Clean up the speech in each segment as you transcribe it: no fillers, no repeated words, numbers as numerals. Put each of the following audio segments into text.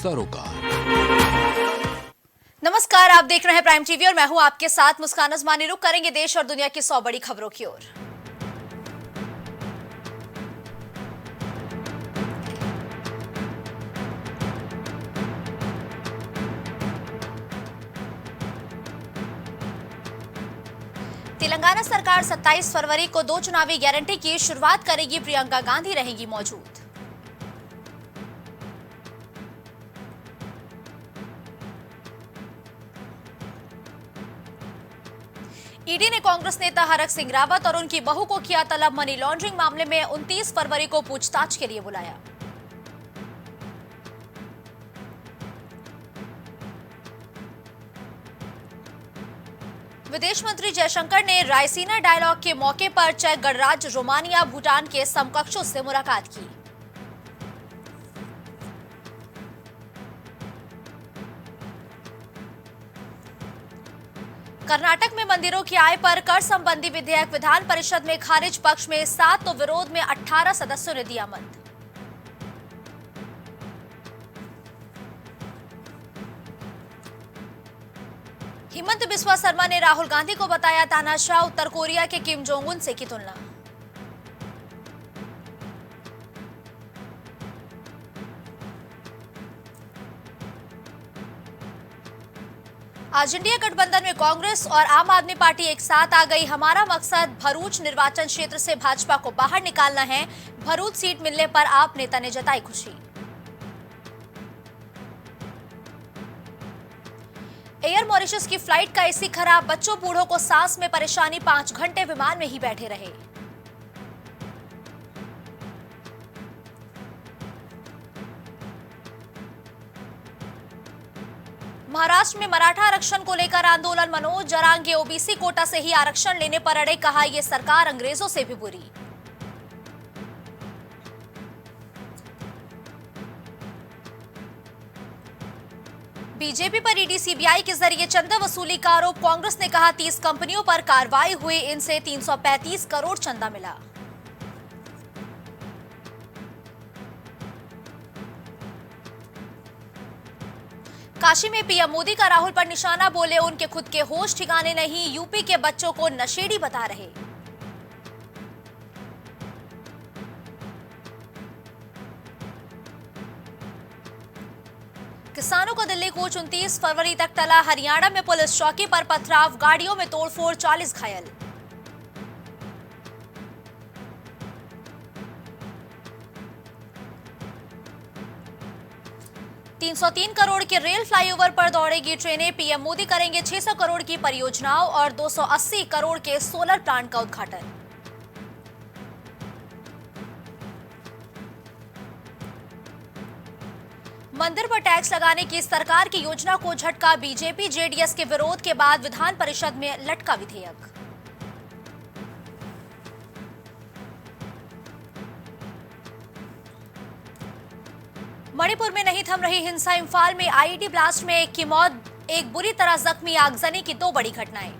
सरोकार। नमस्कार, आप देख रहे हैं प्राइम टीवी और मैं हूं आपके साथ मुस्कान अजमानी। रुक करेंगे देश और दुनिया की 100 बड़ी खबरों की ओर। तेलंगाना सरकार 27 फरवरी को 2 चुनावी गारंटी की शुरुआत करेगी। प्रियंका गांधी रहेंगी मौजूद। ईडी ने कांग्रेस नेता हरक सिंह रावत और उनकी बहू को किया तलब। मनी लॉन्ड्रिंग मामले में 29 फरवरी को पूछताछ के लिए बुलाया। विदेश मंत्री जयशंकर ने रायसीना डायलॉग के मौके पर चेक गणराज्य, रोमानिया, भूटान के समकक्षों से मुलाकात की। कर्नाटक में मंदिरों की आय पर कर संबंधी विधेयक विधान परिषद में खारिज। पक्ष में 7 तो विरोध में 18 सदस्यों ने दिया मत। हिमंत बिस्वा शर्मा ने राहुल गांधी को बताया तानाशाह। उत्तर कोरिया के किम जोंग उन से की तुलना। आज इंडिया गठबंधन में कांग्रेस और आम आदमी पार्टी एक साथ आ गई। हमारा मकसद भरूच निर्वाचन क्षेत्र से भाजपा को बाहर निकालना है। भरूच सीट मिलने पर आप नेता ने जताई खुशी। एयर मॉरिशस की फ्लाइट का एसी खराब। बच्चों बूढ़ों को सांस में परेशानी। 5 घंटे विमान में ही बैठे रहे। महाराष्ट्र में मराठा आरक्षण को लेकर आंदोलन। मनोज जरांगे ओबीसी कोटा से ही आरक्षण लेने पर अड़े। कहा यह सरकार अंग्रेजों से भी बुरी। बीजेपी पर ईडी सीबीआई के जरिए चंदा वसूली का आरोप। कांग्रेस ने कहा 30 कंपनियों पर कार्रवाई हुई, इनसे 335 करोड़ चंदा मिला। काशी में पीएम मोदी का राहुल पर निशाना। बोले उनके खुद के होश ठिकाने नहीं। यूपी के बच्चों को नशेड़ी बता रहे। किसानों का दिल्ली कूच 29 फरवरी तक टला। हरियाणा में पुलिस चौकी पर पथराव, गाड़ियों में तोड़फोड़, 40 घायल। $303 करोड़ के रेल फ्लाईओवर पर दौड़ेगी ट्रेनें। पीएम मोदी करेंगे 600 करोड़ की परियोजनाओं और 280 करोड़ के सोलर प्लांट का उद्घाटन। मंदिर पर टैक्स लगाने की सरकार की योजना को झटका। बीजेपी जेडीएस के विरोध के बाद विधान परिषद में लटका विधेयक। मणिपुर में नहीं थम रही हिंसा। इम्फाल में आईईडी ब्लास्ट में एक की मौत, एक बुरी तरह जख्मी। आगजनी की 2 बड़ी घटनाएं।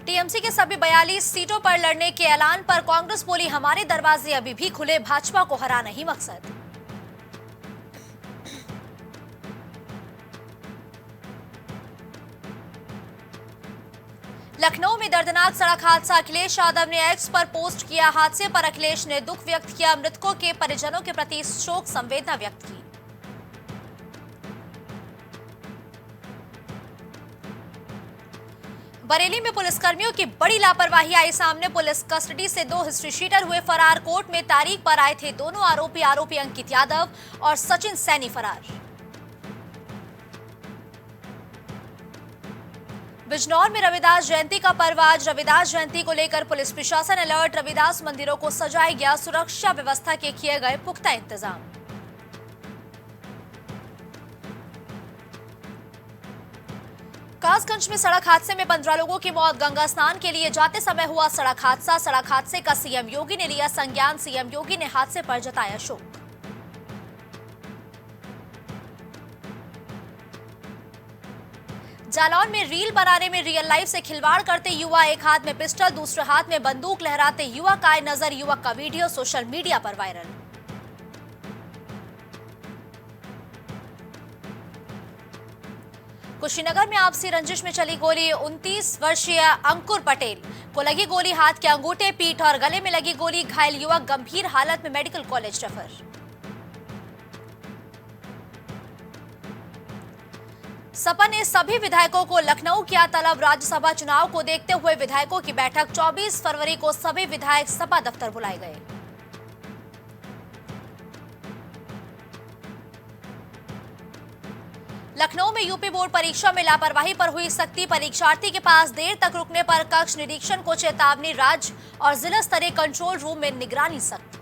टीएमसी के सभी 42 सीटों पर लड़ने के ऐलान पर कांग्रेस बोली हमारे दरवाजे अभी भी खुले। भाजपा को हराना ही मकसद। लखनऊ में दर्दनाक सड़क हादसा। अखिलेश यादव ने एक्स पर पोस्ट किया। हादसे पर अखिलेश ने दुख व्यक्त किया। मृतकों के परिजनों के प्रति शोक संवेदना व्यक्त की। बरेली में पुलिसकर्मियों की बड़ी लापरवाही आई सामने। पुलिस कस्टडी से 2 हिस्ट्री शीटर हुए फरार। कोर्ट में तारीख पर आए थे दोनों आरोपी अंकित यादव और सचिन सैनी फरार। बिजनौर में रविदास जयंती का पर्व आज। रविदास जयंती को लेकर पुलिस प्रशासन अलर्ट। रविदास मंदिरों को सजाया गया। सुरक्षा व्यवस्था के किए गए पुख्ता इंतजाम। कासगंज में सड़क हादसे में 15 लोगों की मौत। गंगा स्नान के लिए जाते समय हुआ सड़क हादसा। सड़क हादसे का सीएम योगी ने लिया संज्ञान। सीएम योगी ने हादसे पर जताया शोक। जालौन में रील बनाने में रियल लाइफ से खिलवाड़ करते युवा, एक हाथ में पिस्टल दूसरे हाथ में बंदूक लहराते युवक आए नजर। युवक का वीडियो सोशल मीडिया पर वायरल। कुशीनगर में आपसी रंजिश में चली गोली। 29 वर्षीय अंकुर पटेल को लगी गोली, हाथ के अंगूठे, पीठ और गले में लगी गोली। घायल युवक गंभीर हालत में मेडिकल कॉलेज रेफर। सपा ने सभी विधायकों को लखनऊ किया तलब। राज्यसभा चुनाव को देखते हुए विधायकों की बैठक 24 फरवरी को सभी विधायक सपा दफ्तर बुलाए गए। लखनऊ में यूपी बोर्ड परीक्षा में लापरवाही पर हुई सख्ती। परीक्षार्थी के पास देर तक रुकने पर कक्ष निरीक्षण को चेतावनी। राज्य और जिला स्तरीय कंट्रोल रूम में निगरानी सख्त।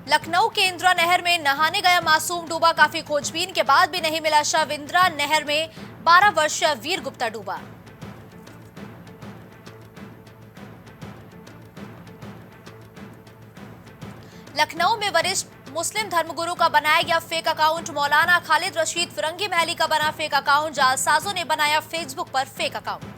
लखनऊ के इंदिरा नहर में नहाने गया मासूम डूबा। काफी खोजबीन के बाद भी नहीं मिला शव। इंदिरा नहर में 12 वर्षीय वीर गुप्ता डूबा। लखनऊ में वरिष्ठ मुस्लिम धर्मगुरु का बनाया गया फेक अकाउंट। मौलाना खालिद रशीद फिरंगी महली का बना फेक अकाउंट। जालसाजों ने बनाया फेसबुक पर फेक अकाउंट।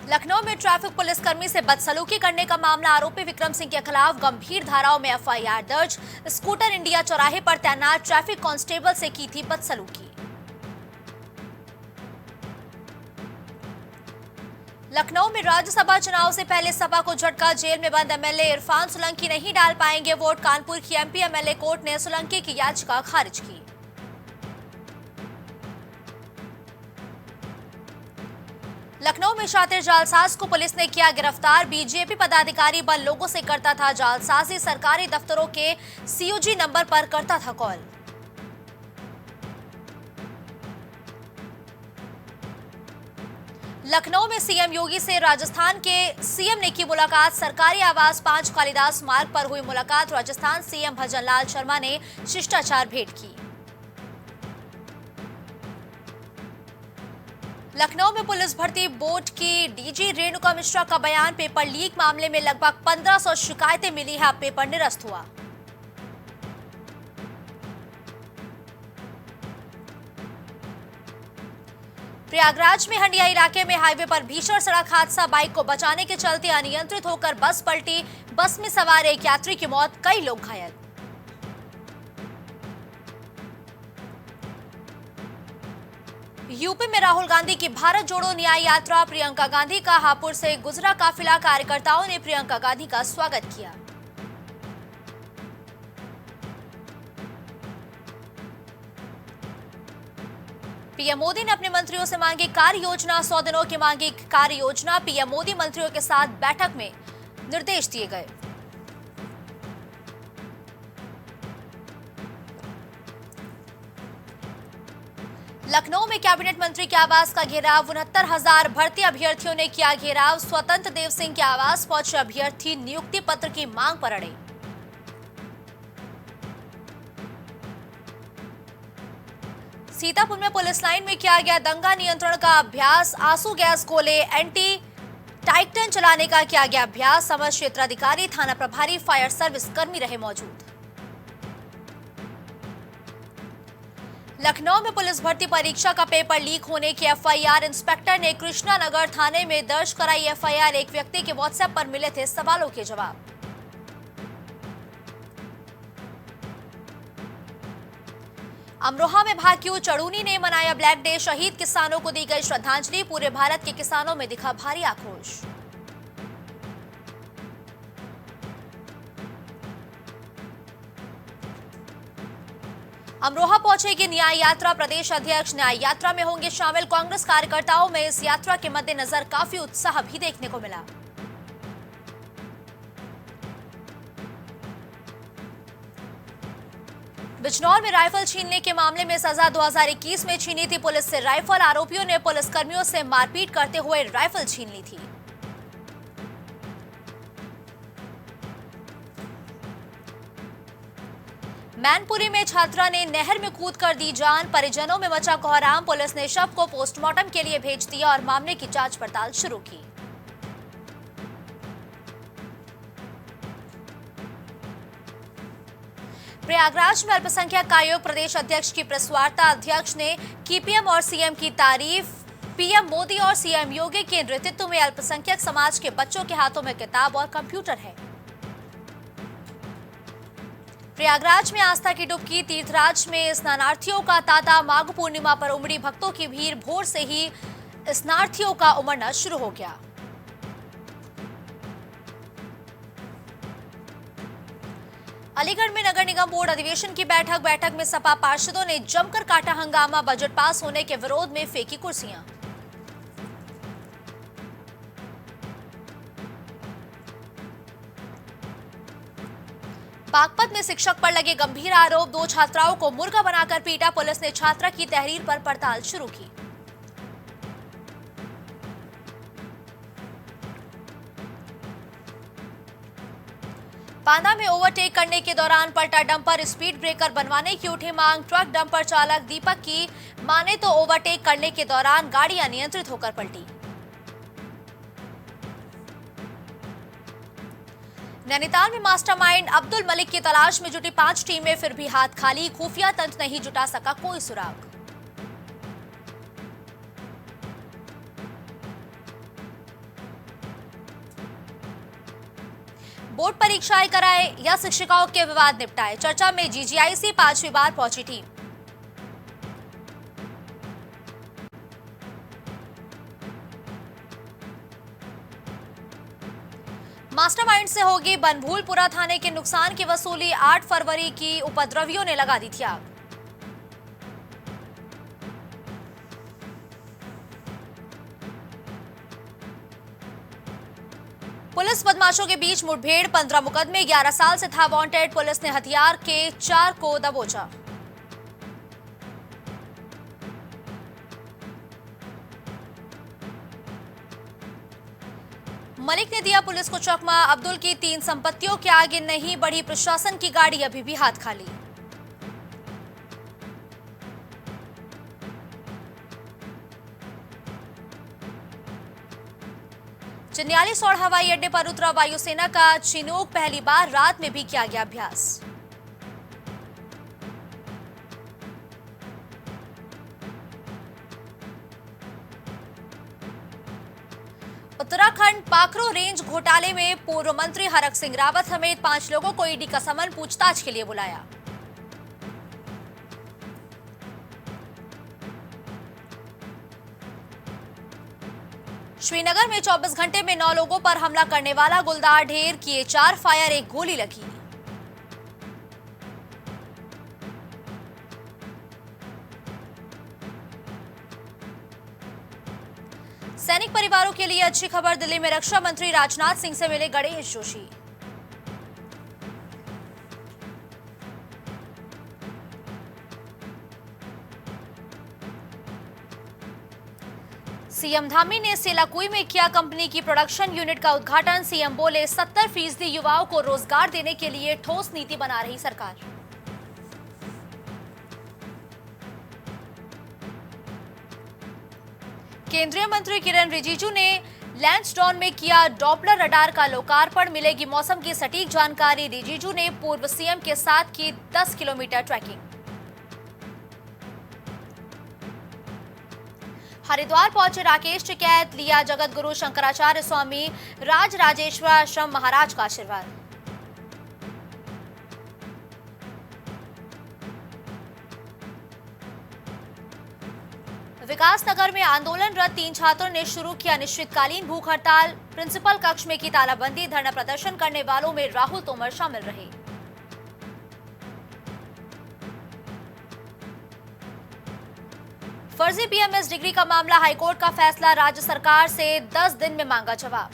लखनऊ में ट्रैफिक पुलिसकर्मी से बदसलूकी करने का मामला। आरोपी विक्रम सिंह के खिलाफ गंभीर धाराओं में एफआईआर दर्ज। स्कूटर इंडिया चौराहे पर तैनात ट्रैफिक कांस्टेबल से की थी बदसलूकी। लखनऊ में राज्यसभा चुनाव से पहले सपा को झटका। जेल में बंद एमएलए इरफान सोलंकी नहीं डाल पाएंगे वोट। कानपुर की एमपी एमएलए कोर्ट ने सोलंकी की याचिका खारिज की। लखनऊ में शातिर जालसाज को पुलिस ने किया गिरफ्तार। बीजेपी पदाधिकारी बन लोगों से करता था जालसाजी। सरकारी दफ्तरों के सीओजी नंबर पर करता था कॉल। लखनऊ में सीएम योगी से राजस्थान के सीएम ने की मुलाकात। सरकारी आवास 5 कालिदास मार्ग पर हुई मुलाकात। राजस्थान सीएम भजनलाल शर्मा ने शिष्टाचार भेंट की। लखनऊ में पुलिस भर्ती बोर्ड की डीजी रेणुका मिश्रा का बयान। पेपर लीक मामले में लगभग 1500 शिकायतें मिली है, अब पेपर निरस्त हुआ। प्रयागराज में हंडिया इलाके में हाईवे पर भीषण सड़क हादसा। बाइक को बचाने के चलते अनियंत्रित होकर बस पलटी। बस में सवार एक यात्री की मौत, कई लोग घायल। यूपी में राहुल गांधी की भारत जोड़ो न्याय यात्रा। प्रियंका गांधी का हापुड़ से गुजरा काफिला। कार्यकर्ताओं ने प्रियंका गांधी का स्वागत किया। पीएम मोदी ने अपने मंत्रियों से मांगी कार्य योजना। 100 दिनों की मांगी कार्य योजना। पीएम मोदी मंत्रियों के साथ बैठक में निर्देश दिए गए। लखनऊ में कैबिनेट मंत्री के आवास का घेराव। 69,000 भर्ती अभ्यर्थियों ने किया घेराव। स्वतंत्र देव सिंह के आवास पहुंचे अभ्यर्थी नियुक्ति पत्र की मांग पर अड़े। सीतापुर में पुलिस लाइन में किया गया दंगा नियंत्रण का अभ्यास। आंसू गैस गोले एंटी टाइटन चलाने का किया गया अभ्यास। समस्त क्षेत्राधिकारी, थाना प्रभारी, फायर सर्विस कर्मी रहे मौजूद। लखनऊ में पुलिस भर्ती परीक्षा का पेपर लीक होने की एफआईआर। इंस्पेक्टर ने कृष्णा नगर थाने में दर्ज कराई एफआईआर। एक व्यक्ति के व्हाट्सएप पर मिले थे सवालों के जवाब। अमरोहा में भाकियू चढ़ूनी ने मनाया ब्लैक डे। शहीद किसानों को दी गई श्रद्धांजलि। पूरे भारत के किसानों में दिखा भारी आक्रोश। अमरोहा पहुंचेगी न्याय यात्रा। प्रदेश अध्यक्ष न्याय यात्रा में होंगे शामिल। कांग्रेस कार्यकर्ताओं में इस यात्रा के मद्देनजर काफी उत्साह भी देखने को मिला। बिजनौर में राइफल छीनने के मामले में सजा 2021 में छीनी थी पुलिस से राइफल। आरोपियों ने पुलिसकर्मियों से मारपीट करते हुए राइफल छीन ली थी। मैनपुरी में छात्रा ने नहर में कूदकर दी जान। परिजनों में मचा कोहराम। पुलिस ने शव को पोस्टमार्टम के लिए भेज दिया और मामले की जांच पड़ताल शुरू की। प्रयागराज में अल्पसंख्यक आयोग प्रदेश अध्यक्ष की प्रेस वार्ता। अध्यक्ष ने की पीएम और सीएम की तारीफ। पीएम मोदी और सीएम योगी के नेतृत्व में अल्पसंख्यक समाज के बच्चों के हाथों में किताब और कंप्यूटर है। प्रयागराज में आस्था की डुबकी। तीर्थराज में स्नानार्थियों का तांता। माघ पूर्णिमा पर उमड़ी भक्तों की भीड़। भोर से ही स्नानार्थियों का उमड़ना शुरू हो गया। अलीगढ़ में नगर निगम बोर्ड अधिवेशन की बैठक में सपा पार्षदों ने जमकर काटा हंगामा। बजट पास होने के विरोध में फेंकी कुर्सियां। बागपत में शिक्षक पर लगे गंभीर आरोप। 2 छात्राओं को मुर्गा बनाकर पीटा। पुलिस ने छात्रा की तहरीर पर पड़ताल शुरू की। बांदा में ओवरटेक करने के दौरान पलटा डंपर। स्पीड ब्रेकर बनवाने की उठी मांग। ट्रक डंपर चालक दीपक की माने तो ओवरटेक करने के दौरान गाड़ी अनियंत्रित होकर पलटी। नैनीताल में मास्टरमाइंड अब्दुल मलिक की तलाश में जुटी 5 टीमें, फिर भी हाथ खाली। खुफिया तंत्र नहीं जुटा सका कोई सुराग। बोर्ड परीक्षाएं कराए या शिक्षिकाओं के विवाद निपटाए। चर्चा में जीजीआईसी 5वीं बार पहुंची टीम। मास्टरमाइंड से होगी बनभूलपुरा थाने के नुकसान की वसूली। 8 फरवरी की उपद्रवियों ने लगा दी थी आग। पुलिस बदमाशों के बीच मुठभेड़। 15 मुकदमे। 11 साल से था वांटेड। पुलिस ने हथियार के 4 को दबोचा। मलिक ने दिया पुलिस को चकमा। अब्दुल की 3 संपत्तियों के आगे नहीं बढ़ी प्रशासन की गाड़ी। अभी भी हाथ खाली। चिन्यालीसौड़ हवाई अड्डे पर उतरा वायुसेना का चिनूक। पहली बार रात में भी किया गया अभ्यास। उत्तराखंड पाखरो रेंज घोटाले में पूर्व मंत्री हरक सिंह रावत समेत 5 लोगों को ईडी का समन पूछताछ के लिए बुलाया। श्रीनगर में 24 घंटे में 9 लोगों पर हमला करने वाला गुलदार ढेर। किए 4 फायर, 1 गोली लगी। सैनिक परिवारों के लिए अच्छी खबर। दिल्ली में रक्षा मंत्री राजनाथ सिंह से मिले गणेश जोशी। सीएम धामी ने सेलाकुई में किया कंपनी की प्रोडक्शन यूनिट का उद्घाटन। सीएम बोले 70% युवाओं को रोजगार देने के लिए ठोस नीति बना रही सरकार। केंद्रीय मंत्री किरण रिजिजू ने लैंसडाउन में किया डॉपलर रडार का लोकार्पण। मिलेगी मौसम की सटीक जानकारी। रिजिजू ने पूर्व सीएम के साथ की 10 किलोमीटर ट्रैकिंग। हरिद्वार पहुंचे राकेश टिकैत। लिया जगत गुरु शंकराचार्य स्वामी राजराजेश्वराश्रम महाराज का आशीर्वाद। विकासनगर में आंदोलनरत 3 छात्रों ने शुरू किया अनिश्चितकालीन भूख हड़ताल। प्रिंसिपल कक्ष में की तालाबंदी। धरना प्रदर्शन करने वालों में राहुल तोमर शामिल रहे। फर्जी बीएमएस डिग्री का मामला। हाईकोर्ट का फैसला। राज्य सरकार से 10 दिन में मांगा जवाब।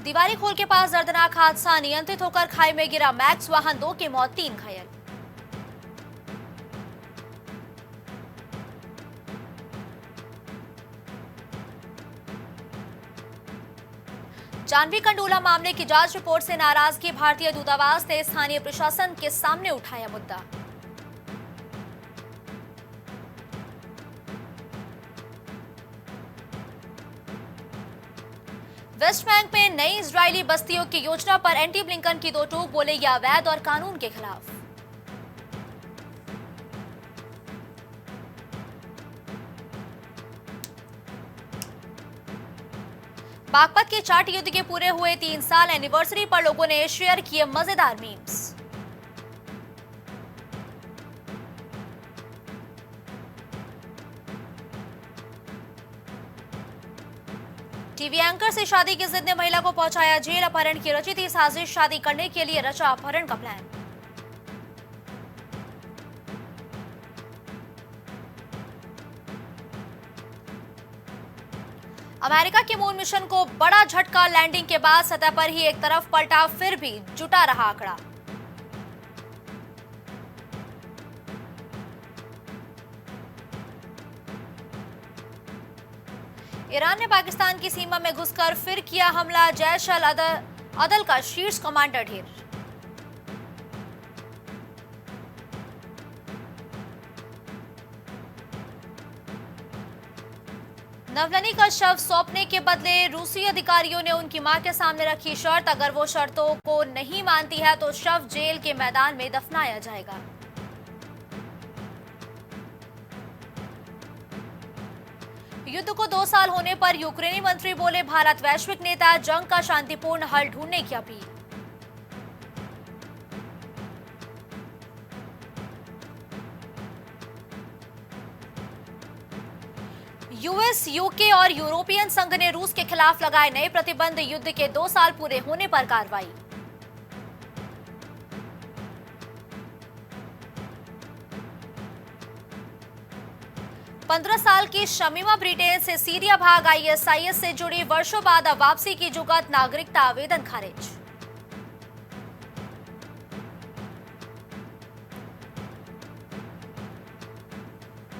दीवारी खोल के पास दर्दनाक हादसा। नियंत्रित होकर खाई में गिरा मैक्स वाहन। 2 की मौत, 3 घायल। जानवी कंडोला मामले की जांच रिपोर्ट से नाराजगी। भारतीय दूतावास ने स्थानीय प्रशासन के सामने उठाया मुद्दा। वेस्ट बैंक में नई इजरायली बस्तियों की योजना पर एंटी ब्लिंकन की दो टूक, बोले यह अवैध और कानून के खिलाफ। बागपत के चाट युद्ध के पूरे हुए 3 साल एनिवर्सरी पर लोगों ने शेयर किए मजेदार मीम्स। टीवी एंकर से शादी की जिद ने महिला को पहुंचाया जेल, अपहरण की रची थी साजिश, शादी करने के लिए रचा अपहरण का प्लान। अमेरिका के मून मिशन को बड़ा झटका, लैंडिंग के बाद सतह पर ही एक तरफ पलटा, फिर भी जुटा रहा आंकड़ा। ईरान ने पाकिस्तान की सीमा में घुसकर फिर किया हमला, जैश अल अदल का शीर्ष कमांडर ढेर। नवलनी का शव सौंपने के बदले रूसी अधिकारियों ने उनकी मां के सामने रखी शर्त, अगर वो शर्तों को नहीं मानती है तो शव जेल के मैदान में दफनाया जाएगा। युद्ध को 2 साल होने पर यूक्रेनी मंत्री बोले भारत वैश्विक नेता, जंग का शांतिपूर्ण हल ढूंढने की अपील। यूएस, यूके और यूरोपियन संघ ने रूस के खिलाफ लगाए नए प्रतिबंध, युद्ध के 2 साल पूरे होने पर कार्रवाई। पंद्रह साल की शमीमा ब्रिटेन से सीरिया भाग आई, आईएसआईएस से जुड़ी, वर्षों बाद अब वापसी की जुगत, नागरिकता आवेदन खारिज।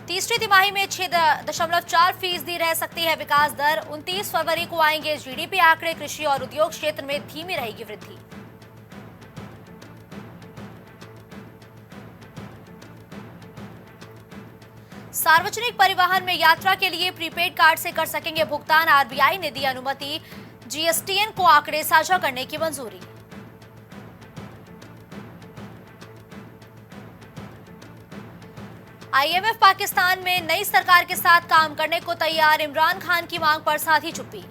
तीसरी तिमाही में 6.4% रह सकती है विकास दर, 29 फरवरी को आएंगे जीडीपी आंकड़े, कृषि और उद्योग क्षेत्र में धीमी रहेगी वृद्धि। सार्वजनिक परिवहन में यात्रा के लिए प्रीपेड कार्ड से कर सकेंगे भुगतान, आरबीआई ने दी अनुमति, जीएसटीएन को आंकड़े साझा करने की मंजूरी। आईएमएफ पाकिस्तान में नई सरकार के साथ काम करने को तैयार, इमरान खान की मांग पर साधी चुप्पी।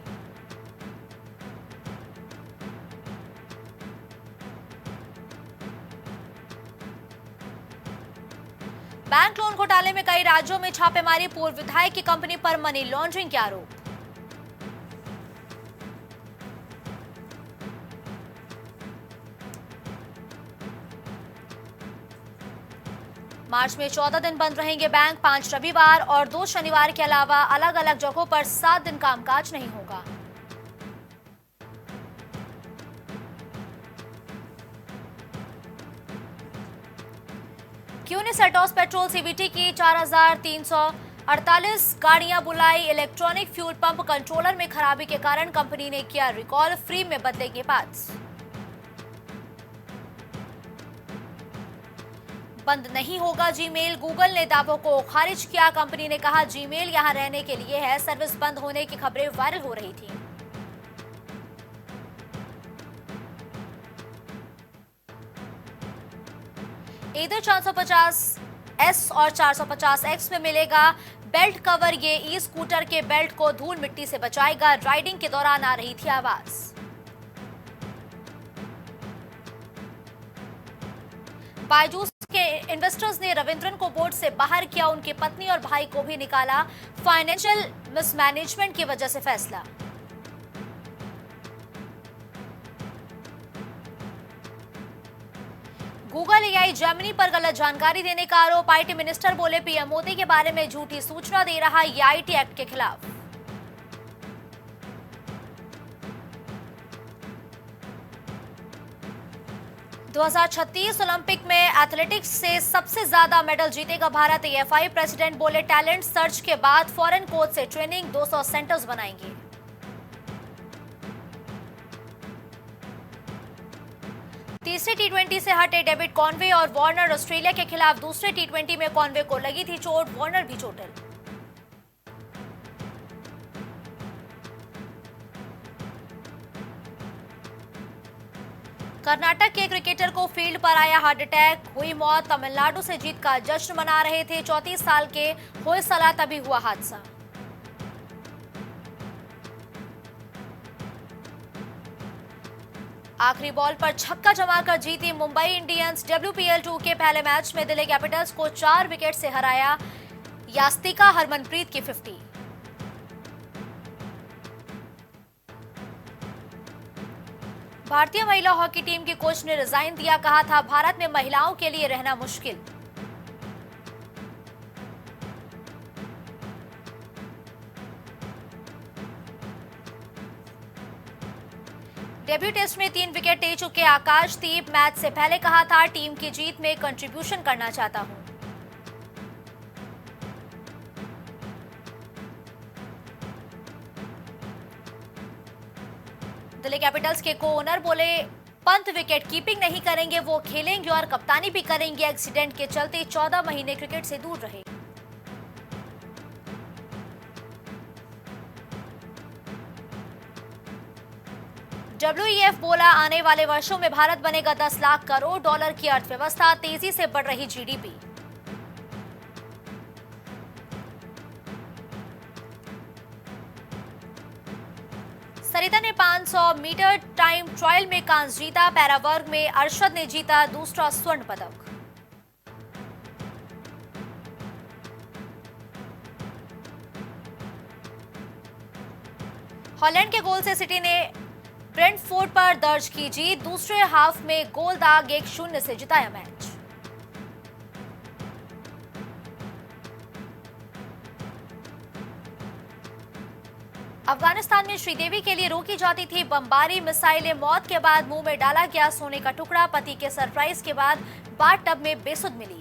बैंक लोन घोटाले में कई राज्यों में छापेमारी, पूर्व विधायक की कंपनी पर मनी लॉन्ड्रिंग के आरोप। मार्च में 14 दिन बंद रहेंगे बैंक, 5 रविवार और 2 शनिवार के अलावा अलग अलग जगहों पर 7 दिन कामकाज नहीं होगा। क्यू ने सेटोस पेट्रोल सीवीटी की 4,348 गाड़ियां बुलाई, इलेक्ट्रॉनिक फ्यूल पंप कंट्रोलर में खराबी के कारण कंपनी ने किया रिकॉल, फ्री में बदलेंगे पार्ट्स। बंद नहीं होगा जीमेल, गूगल ने दावों को खारिज किया, कंपनी ने कहा जीमेल यहां रहने के लिए है, सर्विस बंद होने की खबरें वायरल हो रही थी। इधर 450S और 450X में मिलेगा बेल्ट कवर, ये ई स्कूटर के बेल्ट को धूल मिट्टी से बचाएगा, राइडिंग के दौरान आ रही थी आवाज। बायजूस के इन्वेस्टर्स ने रविंद्रन को बोर्ड से बाहर किया, उनकी पत्नी और भाई को भी निकाला, फाइनेंशियल मिसमैनेजमेंट की वजह से फैसला। गूगल एआई जेमिनी पर गलत जानकारी देने का आरोप, आईटी मिनिस्टर बोले पीएम मोदी के बारे में झूठी सूचना दे रहा, ये आईटी एक्ट के खिलाफ। – 2036 ओलंपिक में एथलेटिक्स से सबसे ज्यादा मेडल जीतेगा भारत, एएफआई प्रेसिडेंट बोले टैलेंट सर्च के बाद फॉरेन कोच से ट्रेनिंग, 200 सेंटर्स बनाएंगे। तीसरे टी20 से हटे डेविड कॉनवे और वार्नर, ऑस्ट्रेलिया के खिलाफ दूसरे टी20 में कॉनवे को लगी थी चोट, वार्नर भी चोटिल। कर्नाटक के क्रिकेटर को फील्ड पर आया हार्ट अटैक, हुई मौत। तमिलनाडु से जीत का जश्न मना रहे थे 34 साल के होयसला, तभी हुआ हादसा। आखिरी बॉल पर छक्का जमाकर जीती मुंबई इंडियंस। WPL 2 के पहले मैच में दिल्ली कैपिटल्स को 4 विकेट से हराया। यास्तिका हरमनप्रीत की 50। भारतीय महिला हॉकी टीम की कोच ने रिजाइन दिया, कहा था भारत में महिलाओं के लिए रहना मुश्किल। डेब्यू टेस्ट में 3 विकेट ले चुके आकाशदीप। मैच से पहले कहा था टीम की जीत में कंट्रीब्यूशन करना चाहता हूं। दिल्ली कैपिटल्स के को ओनर बोले पंत विकेट कीपिंग नहीं करेंगे, वो खेलेंगे और कप्तानी भी करेंगे। एक्सीडेंट के चलते 14 महीने क्रिकेट से दूर रहे। WEF बोला आने वाले वर्षों में भारत बनेगा 10 लाख करोड़ डॉलर की अर्थव्यवस्था, तेजी से बढ़ रही GDP। सरिता ने 500 मीटर टाइम ट्रायल में कांस्य जीता। पैरा वर्ग में अरशद ने जीता दूसरा स्वर्ण पदक। हॉलैंड के गोल से सिटी ने ब्रेंटफोर्ड पर दर्ज की जीत। दूसरे हाफ में गोल दाग 1-0 से जिताया मैच। अफगानिस्तान में श्रीदेवी के लिए रोकी जाती थी बमबारी। मिसाइलें, मौत के बाद मुंह में डाला गया सोने का टुकड़ा। पति के सरप्राइज के बाद बाथ टब में बेसुध मिली।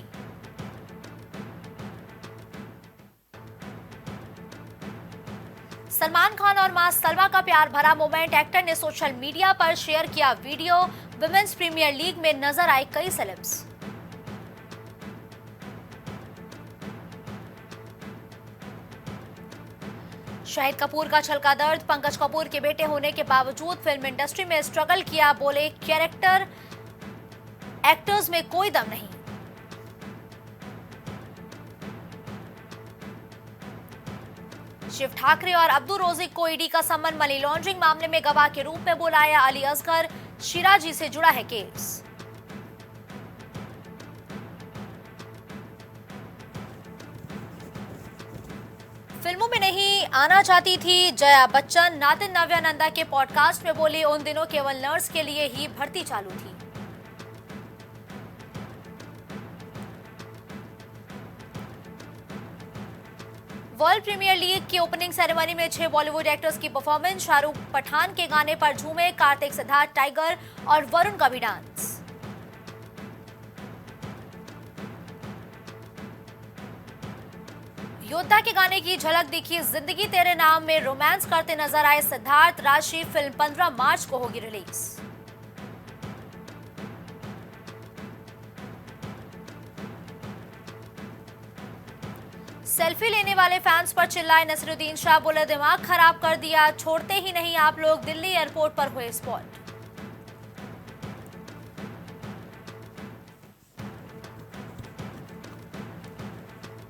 सलमान खान और मां सलमा का प्यार भरा मोमेंट। एक्टर ने सोशल मीडिया पर शेयर किया वीडियो। विमेंस प्रीमियर लीग में नजर आए कई सेलेब्स। शाहिद कपूर का छलका दर्द। पंकज कपूर के बेटे होने के बावजूद फिल्म इंडस्ट्री में स्ट्रगल किया। बोले कैरेक्टर एक्टर्स में कोई दम नहीं। शिव ठाकरे और अब्दुल रोजिक को ईडी का सम्मन। मनी लॉन्ड्रिंग मामले में गवाह के रूप में बुलाया। अली असगर शिराजी से जुड़ा है केस। फिल्मों में नहीं आना चाहती थी जया बच्चन। नातिन नव्या नंदा के पॉडकास्ट में बोली उन दिनों केवल नर्स के लिए ही भर्ती चालू थी। वर्ल्ड प्रीमियर लीग की ओपनिंग सेरेमनी में 6 बॉलीवुड एक्टर्स की परफॉर्मेंस। शाहरुख पठान के गाने पर झूमे। कार्तिक, सिद्धार्थ, टाइगर और वरुण का भी डांस। योद्धा के गाने की झलक दिखी। जिंदगी तेरे नाम में रोमांस करते नजर आए सिद्धार्थ। राशि फिल्म 15 मार्च को होगी रिलीज। सेल्फी लेने वाले फैंस पर चिल्लाए नसीरुद्दीन शाह। बोले दिमाग खराब कर दिया, छोड़ते ही नहीं आप लोग। दिल्ली एयरपोर्ट पर हुए स्पॉट।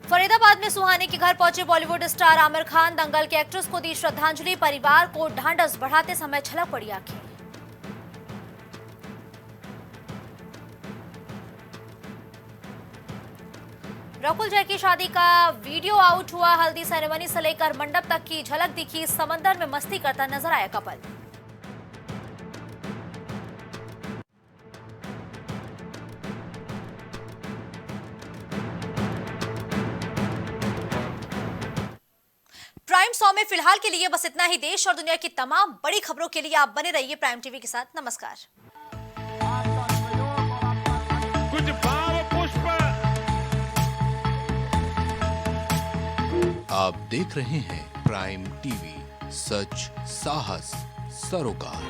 फरीदाबाद में सुहानी के घर पहुंचे बॉलीवुड स्टार आमिर खान। दंगल के एक्ट्रेस को दी श्रद्धांजलि। परिवार को ढांढस बढ़ाते समय छलक पड़ी आंखें। रकुल जय की शादी का वीडियो आउट हुआ। हल्दी सेरेमनी से लेकर मंडप तक की झलक दिखी। समंदर में मस्ती करता नजर आया कपल। प्राइम 100 में फिलहाल के लिए बस इतना ही। देश और दुनिया की तमाम बड़ी खबरों के लिए आप बने रहिए प्राइम टीवी के साथ। नमस्कार। कुछ भाव पुष्प। आप देख रहे हैं प्राइम टीवी, सच साहस सरोकार।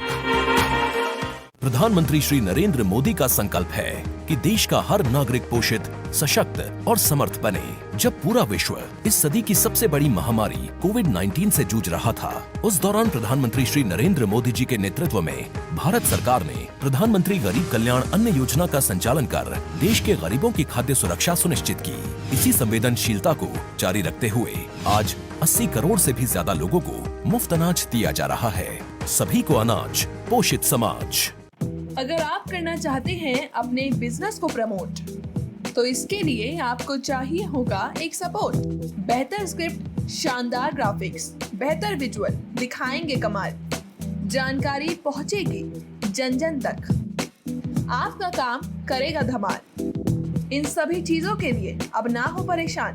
प्रधानमंत्री श्री नरेंद्र मोदी का संकल्प है कि देश का हर नागरिक पोषित, सशक्त और समर्थ बने। जब पूरा विश्व इस सदी की सबसे बड़ी महामारी कोविड-19 से जूझ रहा था, उस दौरान प्रधानमंत्री श्री नरेंद्र मोदी जी के नेतृत्व में भारत सरकार ने प्रधानमंत्री गरीब कल्याण अन्न योजना का संचालन कर देश के गरीबों की खाद्य सुरक्षा सुनिश्चित की। इसी संवेदनशीलता को जारी रखते हुए आज 80 करोड़ से भी ज्यादा लोगों को मुफ्त अनाज दिया जा रहा है। सभी को अनाज, पोषित समाज। अगर आप करना चाहते हैं अपने बिजनेस को प्रमोट, तो इसके लिए आपको चाहिए होगा एक सपोर्ट। बेहतर स्क्रिप्ट, शानदार ग्राफिक्स, बेहतर विजुअल, दिखाएंगे कमाल, जानकारी पहुंचेगी जन जन तक, आपका काम करेगा धमाल। इन सभी चीजों के लिए अब ना हो परेशान।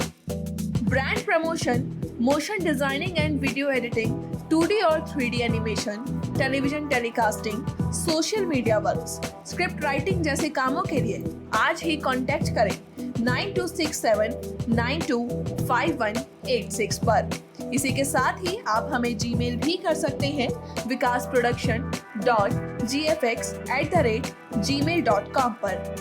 Brand promotion, motion designing and video editing, 2D और 3D animation, television telecasting, social media works, script writing जैसे कामों के लिए आज ही कांटेक्ट करें 9267925186 पर। इसी के साथ ही आप हमें जीमेल भी कर सकते हैं vikasproduction.gfx@gmail.com पर।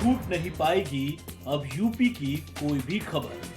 छूट नहीं पाएगी अब यूपी की कोई भी खबर।